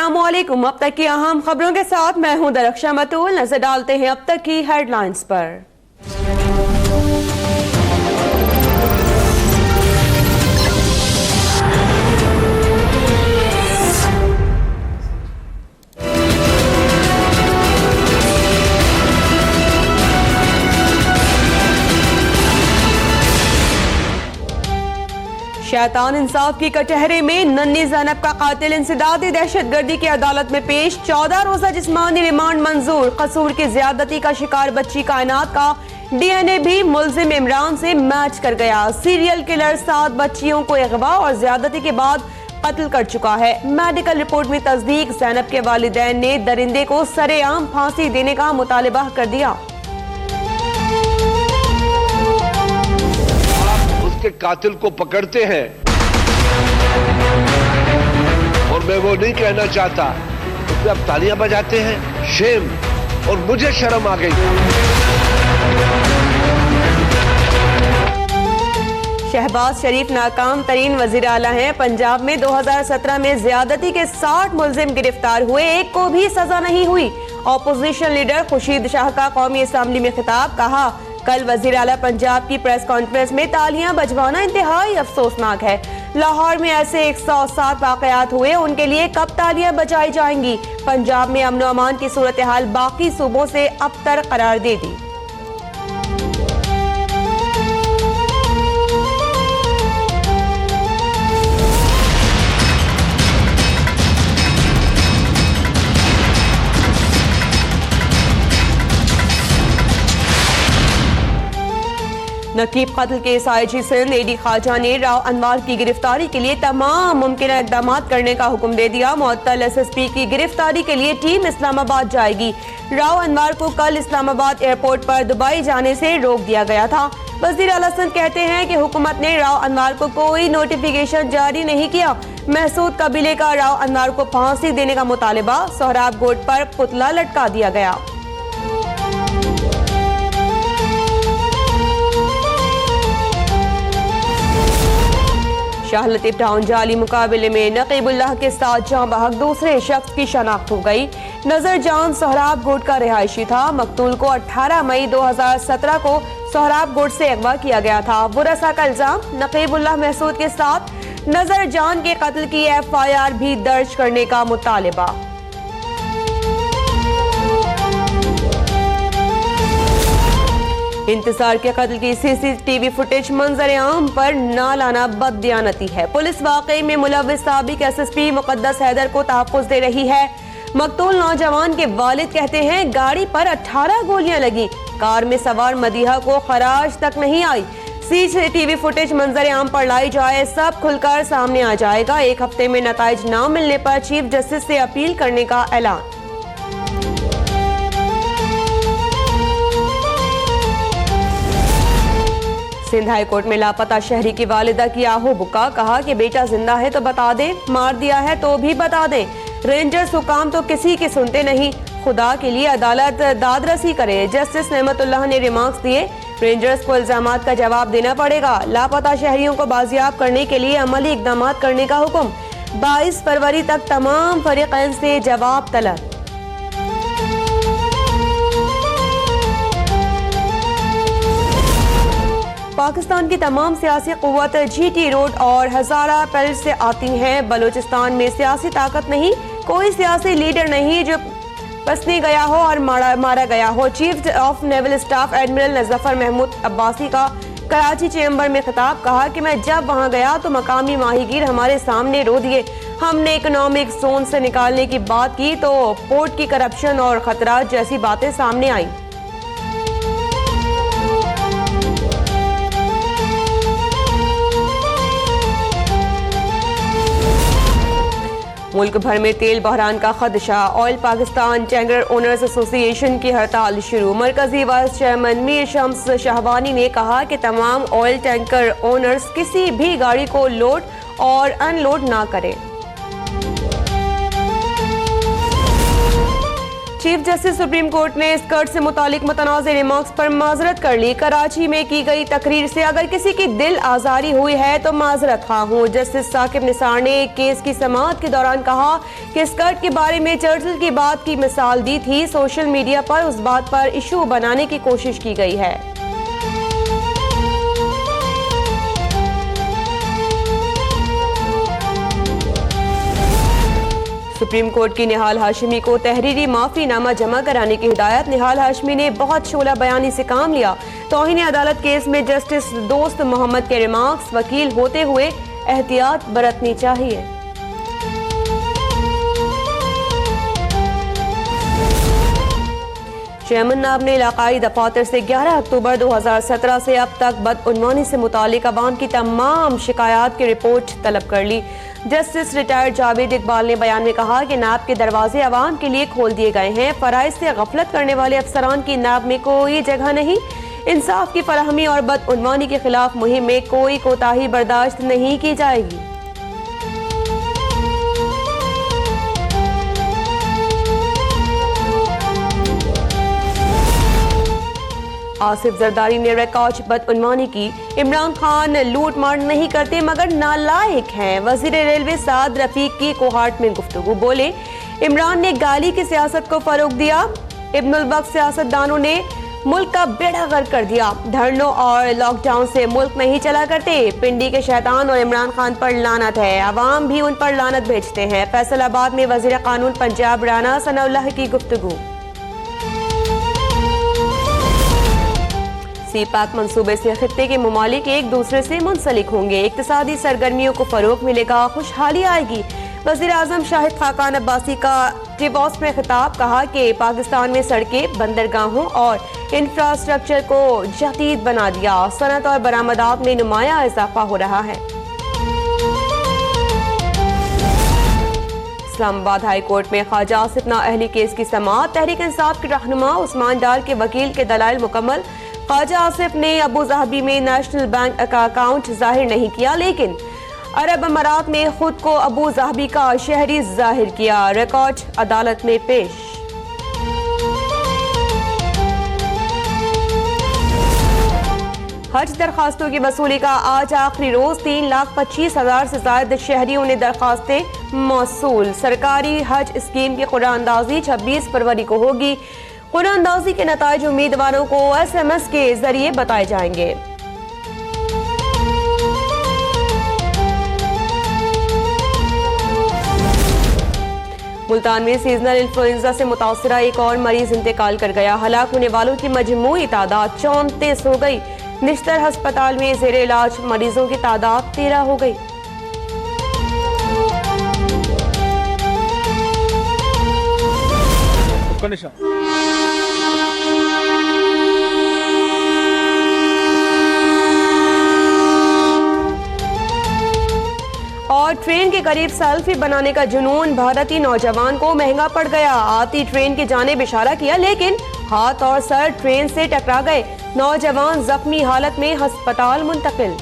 अस्सलामुअलैकुम। अब तक की अहम खबरों के साथ मैं हूं दरख्शा मतूल। नजर डालते हैं अब तक की हेडलाइंस पर। शैतान इंसाफ की कचहरे में नन्ही ज़ैनब का कातिल इंसदादी दहशतगर्दी की अदालत में पेश। 14 रोजा जिस्मानी रिमांड मंजूर। कसूर की ज्यादती का शिकार बच्ची कायनात का DNA भी मुल्जिम इमरान से मैच कर गया। सीरियल किलर 7 बच्चियों को अगवा और ज्यादती के बाद कत्ल कर चुका है। मेडिकल रिपोर्ट में तस्दीक। ज़ैनब के वालिदैन ने दरिंदे को सरेआम फांसी देने का मुतालिबा कर दिया। के कातिल को पकड़ते हैं और मैं वो नहीं कहना चाहता, उसमें अब तालियां बजाते हैं। शेम, और मुझे शर्म आ गई। शहबाज शरीफ नाकाम तरीन वजीर आला हैं। पंजाब में 2017 में ज्यादती के 60 मुल्जिम गिरफ्तार हुए, एक को भी सजा नहीं हुई। ऑपोजिशन लीडर खुर्शीद शाह का कौमी असम्बली में खिताब। कहा, कल वजीर आला पंजाब की प्रेस कॉन्फ्रेंस में तालियां बजवाना इंतहाई अफसोसनाक है। लाहौर में ऐसे 107 वाकयात हुए, उनके लिए कब तालियां बजाई जाएंगी। पंजाब में अमन व अमान की सूरत हाल बाकी सूबों से अबतर करार दे दी। नकीब कत्ल case IG Sindh AD Khwaja ने राव अनवार की गिरफ्तारी के लिए तमाम मुमकिन इकदाम करने का हुक्म दे दिया। मुअत्तल SSP की गिरफ्तारी के लिए टीम इस्लामाबाद जाएगी। राव अनवार को कल इस्लामाबाद एयरपोर्ट पर दुबई जाने से रोक दिया गया था। वजीर आला सिंध कहते हैं कि हुकूमत ने राव अनवार को कोई नोटिफिकेशन जारी नहीं किया। महसूद कबीले का राव अनवार को फांसी देने का मुतालिबा। सोहराब गोट पर पुतला लटका दिया गया। शाह लतीफ टाउन जाली मुकाबले में नकीबुल्लाह के साथ जां बहक दूसरे शख्स की शनाख्त हो गई। नजर जान सोहराब गोट का रिहायशी था। मकतूल को 18 मई 2017 को सोहराब गोट से अगवा किया गया था। बुरसा का इल्जाम। नकीबुल्लाह महसूद के साथ नजर जान के कत्ल की FIR भी दर्ज करने का मुतालिबा। इंतजार के कत्ल की CCTV फुटेज मंजर आम पर न लाना बददियानती है। पुलिस वाकई में मुलव्विस साबिक SSP मुकद्दस हैदर को तहफ्फुज दे रही है। मकतूल नौजवान के वालिद कहते हैं, गाड़ी पर 18 गोलियां लगी, कार में सवार मदीहा को खराज तक नहीं आई। CCTV फुटेज मंजर आम पर लाई जाए, सब खुलकर सामने आ जाएगा। 1 हफ्ते में नताइज न मिलने पर चीफ जस्टिस से अपील करने का ऐलान। सिंध हाई कोर्ट में लापता शहरी की वालिदा की आहो बुका। कहा कि बेटा जिंदा है तो बता दें, मार दिया है तो भी बता दें। रेंजर्स हुकाम तो किसी की सुनते नहीं। खुदा के लिए अदालत दादरसी करे। जस्टिस नेमतुल्लाह ने रिमार्क्स दिए। रेंजर्स को इल्जामात का जवाब देना पड़ेगा। लापता शहरियों को बाजियाब करने के लिए अमली इकदाम करने का हुक्म। 22 फरवरी तक तमाम फरीकैन से जवाब तलब। पाकिस्तान की तमाम सियासी कुव्वत GT रोड और हजारा पैलेस से आती हैं। बलूचिस्तान में सियासी ताकत नहीं, कोई सियासी लीडर नहीं जो पसने गया हो और मारा गया हो। Chief of naval staff admiral Najafar Mahmood Abbasi का कराची चेंबर में खिताब। कहा कि मैं जब वहां गया तो मकामी माहीगीर हमारे सामने रो दिए। हमने इकोनॉमिक जोन से निकालने की बात की तो पोर्ट की करप्शन और खतरा जैसी बातें सामने आई। मुल्क भर में तेल बहरान का खदशा। Oil Pakistan tanker owners association की हड़ताल शुरू। मरकजी वाइस चेयरमैन मीर शम्स शाहवानी ने कहा कि तमाम ऑयल टैंकर ओनर्स किसी भी गाड़ी को लोड और अनलोड ना करें। चीफ जस्टिस सुप्रीम कोर्ट ने स्कर्ट से मुतालिक मुतनाज़ रिमार्क्स पर माजरत कर ली। कराची में की गई तकरीर से अगर किसी की दिल आजारी हुई है तो माजरत खा हूँ। जस्टिस साकिब निसार ने एक केस की समाअत के दौरान कहा कि स्कर्ट के बारे में चर्चिल की बात की मिसाल दी थी। सोशल मीडिया पर उस बात पर इशू बनाने की कोशिश की गई है। सुप्रीम कोर्ट की निहाल हाशमी को तहरीरी माफीनामा जमा कराने की हिदायत। निहाल हाशमी ने बहुत शोला बयानी से काम लिया। तौहीन अदालत केस में जस्टिस दोस्त मोहम्मद के रिमार्क्स वकील होते हुए एहतियात बरतनी चाहिए। चेयरमैन नाब ने इलाकाई दफातर से 11 अक्टूबर 2017 से अब तक बदउनवानी से मुतालिक अवाम की तमाम शिकायत की रिपोर्ट तलब कर ली। जस्टिस रिटायर्ड जावेद इकबाल ने बयान में कहा कि नाब के दरवाजे अवाम के लिए खोल दिए गए हैं। फराइज से गफलत करने वाले अफसरान की नाब में कोई जगह नहीं। इंसाफ की फराहमी और बदउनवानी के खिलाफ मुहिम में कोई कोताही बर्दाश्त नहीं की जाएगी। आसिफ जरदारी ने रिकॉर्ड बदउनवानी की। इमरान खान लूट मार नहीं करते मगर नालायक हैं। वजीर रेलवे साद रफीक की कोहाट में गुफ्तगू। बोले इमरान ने गाली की सियासत को फरोग दिया। इब्नुल वक्त सियासतदानों ने मुल्क का बेड़ा गर्क कर दिया। धरनों और लॉकडाउन से मुल्क नहीं चला करते। पिंडी के शैतान और इमरान खान पर लानत है। अवाम भी उन पर लानत भेजते हैं। फैसलाबाद में वजीर कानून पंजाब राना सनाउल्लाह की गुफ्तगू। सी पैक मंसूबे से खित्ते के ममालिक एक दूसरे से मुंसलिक होंगे। इक्तिसादी सरगर्मियों को फरोग मिलेगा, खुशहाली आएगी। वज़ीर आज़म शाहिद खाकान अब्बासी का टिवॉस में खिताब। कहा कि पाकिस्तान में सड़कें, बंदरगाहों और इंफ्रास्ट्रक्चर को जदीद बना दिया। सनत और बरामदात में नुमाया इजाफा हो रहा है। इस्लामाबाद हाई कोर्ट में ख्वाजा आसिफ नाअहली केस की समाअत। तहरीक इंसाफ के रहनुमा उस्मान डार के वकील के दलाइल मुकम्मल। ख्वाजा आसिफ ने अबू धाबी में नेशनल बैंक का अकाउंट जाहिर नहीं किया, लेकिन अरब अमारात में खुद को अबू धाबी का शहरी जाहिर किया। रिकॉर्ड अदालत में पेश। हज दरखास्तों की वसूली का आज आखिरी रोज। 3,25,000 से ज्यादा शहरियों ने दरखास्तें मौसूल। सरकारी हज स्कीम की कुरानंदाजी 26 फरवरी को होगी। कुरानंदाजी के नताइज उम्मीदवारों को SMS के जरिए बताए जाएंगे। मुल्तान में सीजनल इन्फ्लुएंजा से मुतासरा एक और मरीज इंतकाल कर गया। हलाक होने वालों की मजमूई तादाद 34 हो गई। निश्तर अस्पताल में जेर इलाज मरीजों की तादाद 13 हो गई। और ट्रेन के करीब सेल्फी बनाने का जुनून भारतीय नौजवान को महंगा पड़ गया। आती ट्रेन की जानिब इशारा किया, लेकिन हाथ और सर ट्रेन से टकरा गए। नौजवान जख्मी हालत में अस्पताल मुंतकिल।